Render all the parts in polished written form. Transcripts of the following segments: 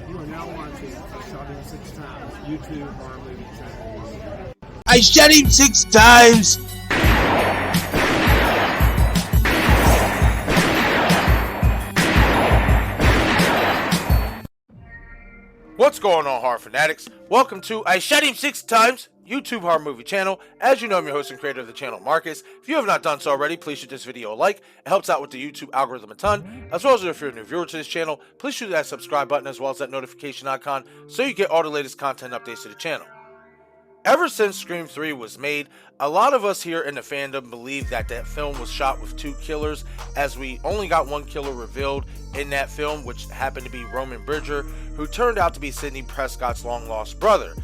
You are now watching Shot Him 6 Times YouTube horror movie channel. I shot him 6 times! What's going on, horror fanatics? Welcome to I Shot Him 6 Times YouTube horror movie channel. As you know, I'm your host and creator of the channel, Marcus. If you have not done so already, please shoot this video a like. It helps out with the YouTube algorithm a ton. As well as if you're a new viewer to this channel, please shoot that subscribe button as well as that notification icon so you get all the latest content updates to the channel. Ever since Scream 3 was made, a lot of us here in the fandom believe that that film was shot with 2 killers, as we only got 1 killer revealed in that film, which happened to be Roman Bridger, who turned out to be Sidney Prescott's long-lost brother.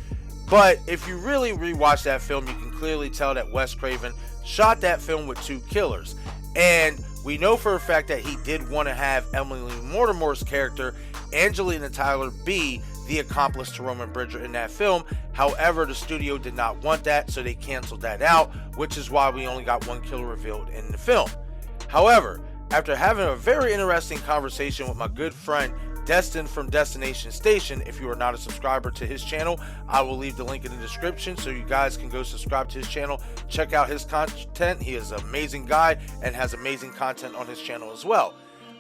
But if you really rewatch that film, you can clearly tell that Wescraven shot that film with 2 killers. And we know for a fact that he did want to have Emily Mortimer's character, Angelina Tyler, be the accomplice to Roman Bridger in that film. However, the studio did not want that, so they canceled that out, which is why we only got 1 killer revealed in the film. However, after having a very interesting conversation with my good friend Destin from Destination Station, if you are not a subscriber to his channel, I will leave the link in the description so you guys can go subscribe to his channel, check out his content. He is an amazing guy and has amazing content on his channel as well.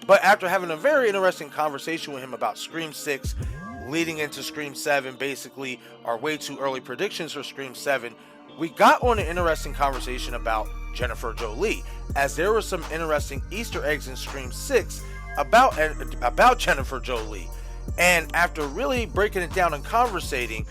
But after having a very interesting conversation with him about Scream 6, leading into Scream 7, basically our way too early predictions for Scream 7, we got on an interesting conversation about Jennifer Jolie, as there were some interesting Easter eggs in Scream 6 about Jennifer Jolie. And after really breaking it down and conversating,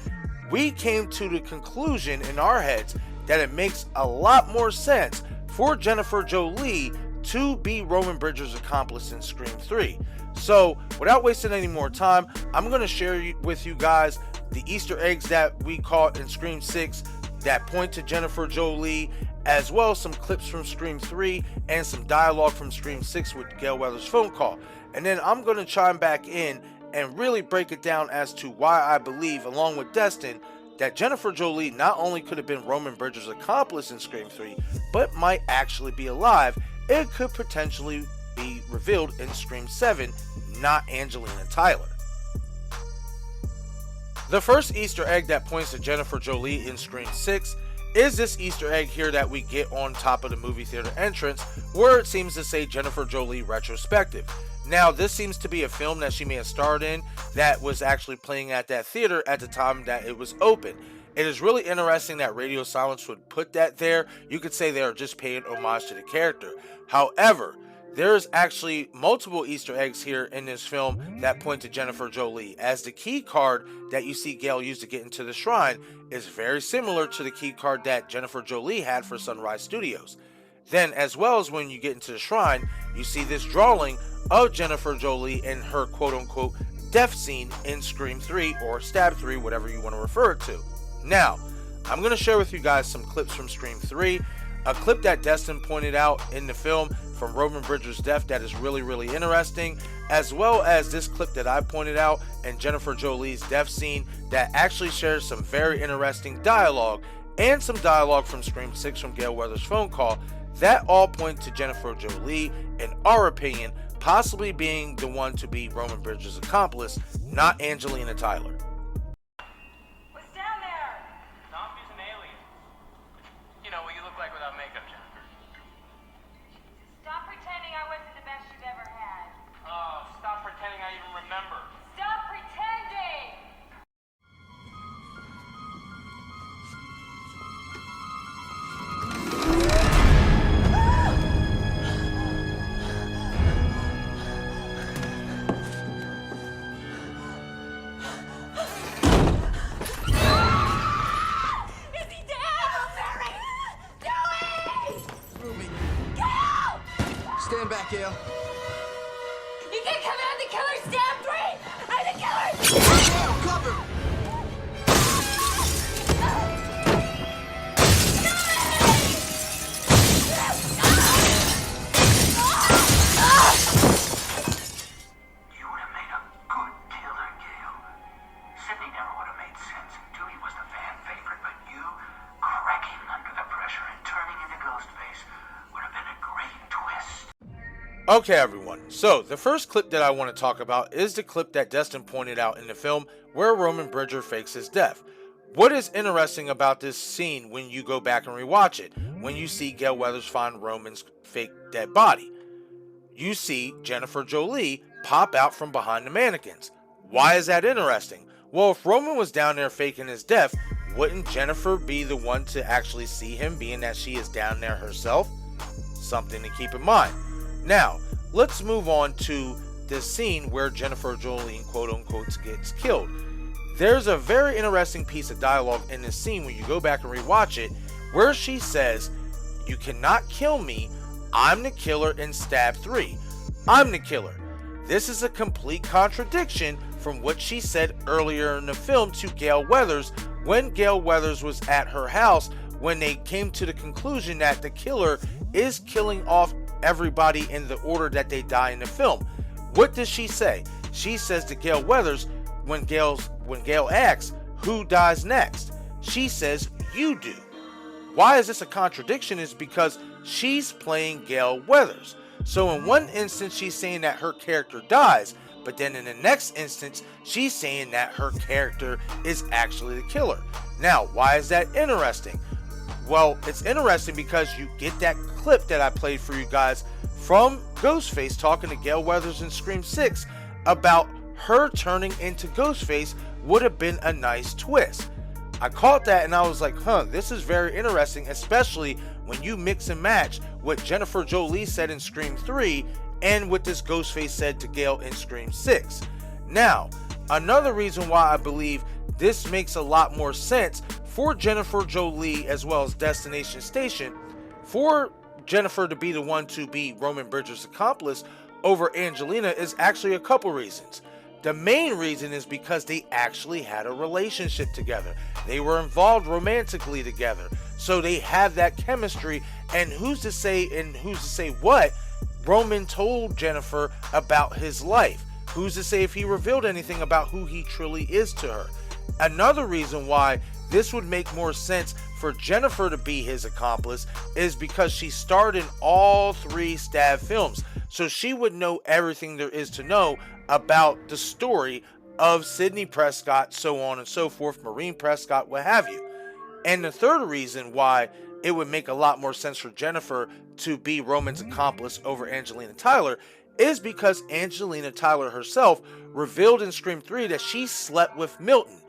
we came to the conclusion in our heads that it makes a lot more sense for Jennifer Jolie to be Roman Bridger's accomplice in Scream 3. So, without wasting any more time, I'm going to share with you guys the Easter eggs that we caught in Scream 6 that point to Jennifer Jolie, as well as some clips from Scream 3 and some dialogue from Scream 6 with Gail Weathers' phone call. And then I'm going to chime back in and really break it down as to why I believe, along with Destin, that Jennifer Jolie not only could have been Roman Bridger's accomplice in Scream 3, but might actually be alive. It could potentially be revealed in Scream 7, not Angelina Tyler. The first Easter egg that points to Jennifer Jolie in Scream 6 is this Easter egg here that we get on top of the movie theater entrance, where it seems to say Jennifer Jolie retrospective. Now, this seems to be a film that she may have starred in that was actually playing at that theater at the time that it was open. It is really interesting that radiosilence would put that there. You could say they are just paying homage to the character. However, there's actually multiple Easter eggs here in this film that point to Jennifer Jolie, as the key card that you see Gail use to get into the shrine is very similar to the key card that Jennifer Jolie had for Sunrise Studios. Then, as well as when you get into the shrine, you see this drawing of Jennifer Jolie in her quote-unquote death scene in Scream 3 or Stab 3, whatever you want to refer it to. Now, I'm going to share with you guys some clips from Scream 3, a clip that Destin pointed out in the film from Roman Bridger's death that is really interesting, as well as this clip that I pointed out in Jennifer Jolie's death scene that actually shares some very interesting dialogue, and some dialogue from Scream 6 from Gail Weathers' phone call that all point to Jennifer Jolie, in our opinion, possibly being the one to be Roman Bridger's accomplice, not Angelina Tyler. What's down there? Zombies and aliens. You know what you look like without makeup, Jennifer. Stop pretending I wasn't the best you've ever had. Oh, stop pretending I even remember. Stop pretending! Is he dead? Joey! Gail! Stand back, Gail. You can't come out the killer stab 3! I'm the killer! Gail, cover! You would have made a good killer, Gail. Sidney never would have made sense. Dewey was the fan favorite, but you cracking under the pressure and turning into Ghostface would have been a great twist. Okay, everyone, So, the first clip that I want to talk about is the clip that Destin pointed out in the film where Roman Bridger fakes his death. What is interesting about this scene when you go back and rewatch it, when you see Gale Weathers find Roman's fake dead body? You see Jennifer Jolie pop out from behind the mannequins. Why is that interesting? Well, if Roman was down there faking his death, wouldn't Jennifer be the one to actually see him, being that she is down there herself? Something to keep in mind. Now, let's move on to the scene where Jennifer Jolie, quote unquote, gets killed. There's a very interesting piece of dialogue in this scene when you go back and rewatch it, where she says, "You cannot kill me. I'm the killer in Stab 3. I'm the killer." This is a complete contradiction from what she said earlier in the film to Gale Weathers when Gale Weathers was at her house, when they came to the conclusion that the killer is killing off everybody in the order that they die in the film. What does she say? She says to Gale Weathers, when Gale asks who dies next, she says, "You do." Why is this a contradiction? Is because she's playing Gale Weathers. So in one instance she's saying that her character dies, but then in the next instance she's saying that her character is actually the killer. Now, why is that interesting? Well, it's interesting because you get that clip that I played for you guys from Ghostface talking to Gale Weathers in Scream 6 about her turning into Ghostface would have been a nice twist. I caught that and I was like, this is very interesting, especially when you mix and match what Jennifer Jolie said in Scream 3 and what this Ghostface said to Gale in Scream 6. Now, another reason why I believe this makes a lot more sense for Jennifer Jolie as well as Destination Station, for Jennifer to be the one to be Roman Bridger's accomplice over Angelina, is actually a couple reasons. The main reason is because they actually had a relationship together. They were involved romantically together. So they have that chemistry, and who's to say what Roman told Jennifer about his life? Who's to say if he revealed anything about who he truly is to her? Another reason why this would make more sense for Jennifer to be his accomplice is because she starred in all 3 Stab films. So she would know everything there is to know about the story of Sidney Prescott, so on and so forth, Maureen Prescott, what have you. And the third reason why it would make a lot more sense for Jennifer to be Roman's accomplice over Angelina Tyler is because Angelina Tyler herself revealed in Scream 3 that she slept with Milton.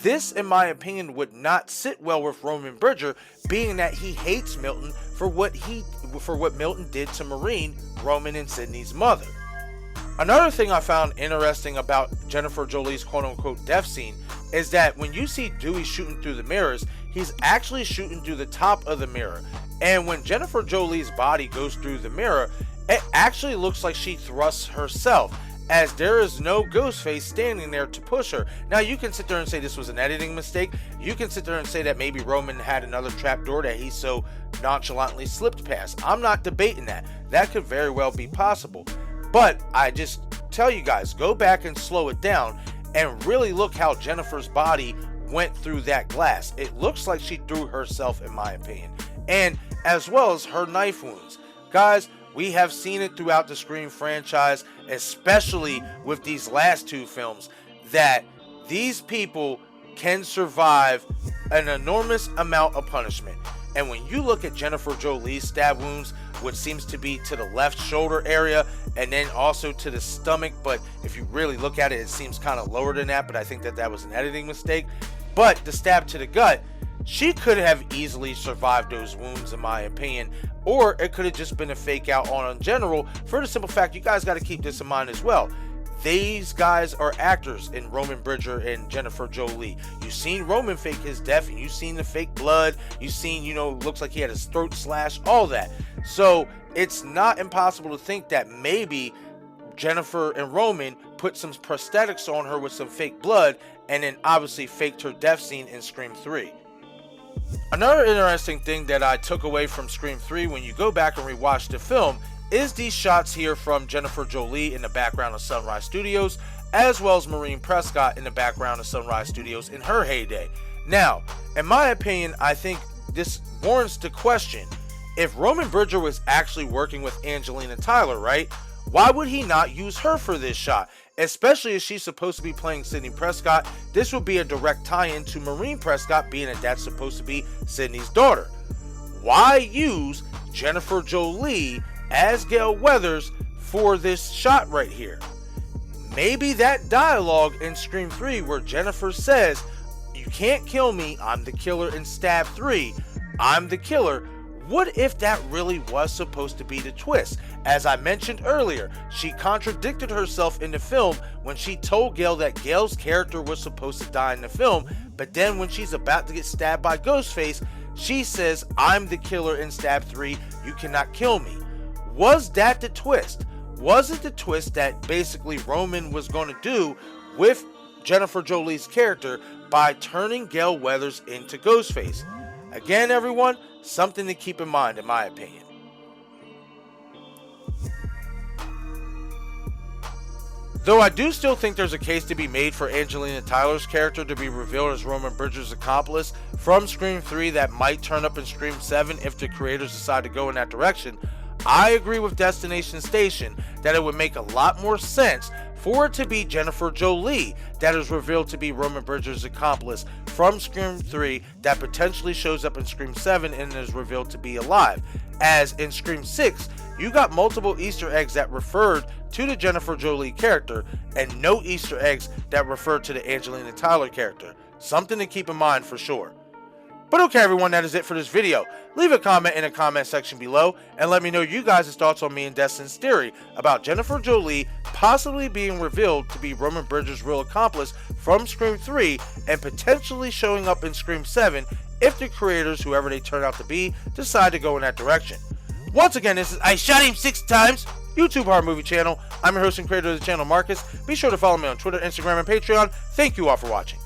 This, in my opinion, would not sit well with Roman Bridger, being that he hates Milton for what Milton did to Maureen, Roman and Sidney's mother. Another thing I found interesting about Jennifer Jolie's quote-unquote death scene is that when you see Dewey shooting through the mirrors, he's actually shooting through the top of the mirror. And when Jennifer Jolie's body goes through the mirror, it actually looks like she thrusts herself, as there is no Ghostface standing there to push her. Now, you can sit there and say this was an editing mistake. You can sit there and say that maybe Roman had another trapdoor that he so nonchalantly slipped past. I'm not debating that. That could very well be possible. But I just tell you guys, go back and slow it down and really look how Jennifer's body went through that glass. It looks like she threw herself, in my opinion. And as well as her knife wounds. Guys, we have seen it throughout the Scream franchise, especially with these last 2 films, that these people can survive an enormous amount of punishment. And when you look at Jennifer Jolie's stab wounds, which seems to be to the left shoulder area and then also to the stomach, but if you really look at it, it seems kind of lower than that, but I think that was an editing mistake. But the stab to the gut, she could have easily survived those wounds, in my opinion, or it could have just been a fake out on general, for the simple fact, you guys got to keep this in mind as well. These guys are actors in Roman Bridger and Jennifer Jolie. You've seen Roman fake his death, and you've seen the fake blood. You've seen, looks like he had his throat slashed, all that. So it's not impossible to think that maybe Jennifer and Roman put some prosthetics on her with some fake blood, and then obviously faked her death scene in Scream 3. Another interesting thing that I took away from Scream 3 when you go back and rewatch the film is these shots here from Jennifer Jolie in the background of Sunrise Studios, as well as Maureen Prescott in the background of Sunrise Studios in her heyday. Now, in my opinion, I think this warrants the question, if Roman Bridger was actually working with Angelina Tyler, right? Why would he not use her for this shot? Especially as she's supposed to be playing Sidney Prescott. This would be a direct tie-in to Maureen Prescott, being that that's supposed to be Sidney's daughter. Why use Jennifer Jolie as Gale Weathers for this shot right here? Maybe that dialogue in Scream 3 where Jennifer says, "You can't kill me, I'm the killer in Stab 3, I'm the killer." What if that really was supposed to be the twist? As I mentioned earlier, she contradicted herself in the film when she told Gale that Gale's character was supposed to die in the film, but then when she's about to get stabbed by Ghostface, she says, "I'm the killer in Stab 3, you cannot kill me." Was that the twist? Was it the twist that basically Roman was going to do with Jennifer Jolie's character by turning Gale Weathers into Ghostface? Again, everyone, something to keep in mind, in my opinion. Though I do still think there's a case to be made for Angelina Tyler's character to be revealed as Roman Bridges' accomplice from Scream 3 that might turn up in Scream 7 if the creators decide to go in that direction, I agree with Destination Station that it would make a lot more sense for it to be Jennifer Jolie that is revealed to be Roman Bridges' accomplice from Scream 3 that potentially shows up in Scream 7 and is revealed to be alive. As in Scream 6, you got multiple Easter eggs that referred to the Jennifer Jolie character and no Easter eggs that referred to the Angelina Tyler character. Something to keep in mind for sure. But okay, everyone, that is it for this video. Leave a comment in the comment section below and let me know you guys' thoughts on me and Destin's theory about Jennifer Jolie possibly being revealed to be Roman Bridges' real accomplice from Scream 3 and potentially showing up in Scream 7 if the creators, whoever they turn out to be, decide to go in that direction. Once again, this is I Shot Him 6 Times YouTube horror movie channel. I'm your host and creator of the channel, Marcus. Be sure to follow me on Twitter, Instagram, and Patreon. Thank you all for watching.